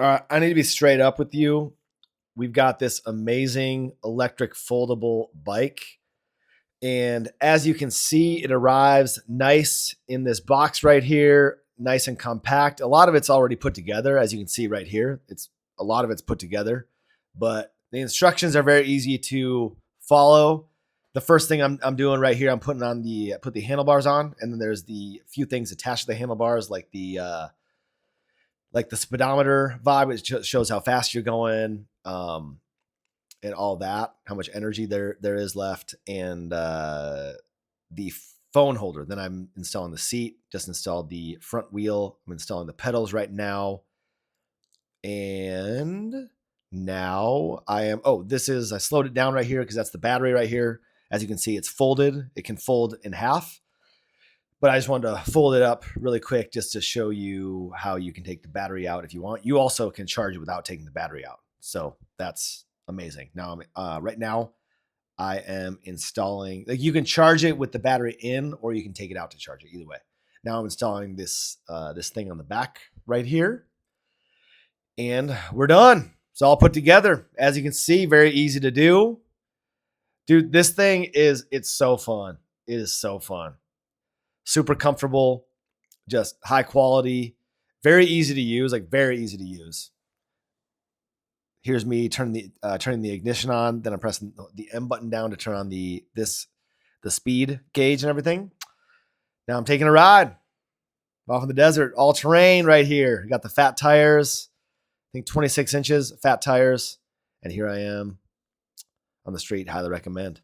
I need to be straight up with you. We've got this amazing electric foldable bike. And as you can see, it arrives nice in this box right here, nice and compact. A lot of it's already put together, as you can see right here. A lot of it's put together, but the instructions are very easy to follow. The first thing I'm doing right here, I'm putting on put the handlebars on, and then there's the few things attached to the handlebars, like the speedometer vibe, which shows how fast you're going. And all that, how much energy there is left, and the phone holder. Then I'm installing the seat, just installed the front wheel. I'm installing the pedals right now. And now I slowed it down right here because that's the battery right here. As you can see, it's folded. It can fold in half. But I just wanted to fold it up really quick just to show you how you can take the battery out if you want. You also can charge it without taking the battery out. So that's amazing. Now, right now, I am installing, like, you can charge it with the battery in, or you can take it out to charge it. Either way. Now I'm installing this thing on the back right here, and we're done. It's all put together. As you can see, very easy to do. Dude, this thing it's so fun. It is so fun. Super comfortable, just high quality, very easy to use, like very easy to use. Here's me turning the ignition on. Then I'm pressing the M button down to turn on the speed gauge and everything. Now I'm taking a ride off in the desert, all terrain right here. Got the fat tires, I think 26 inches fat tires, and here I am on the street. Highly recommend.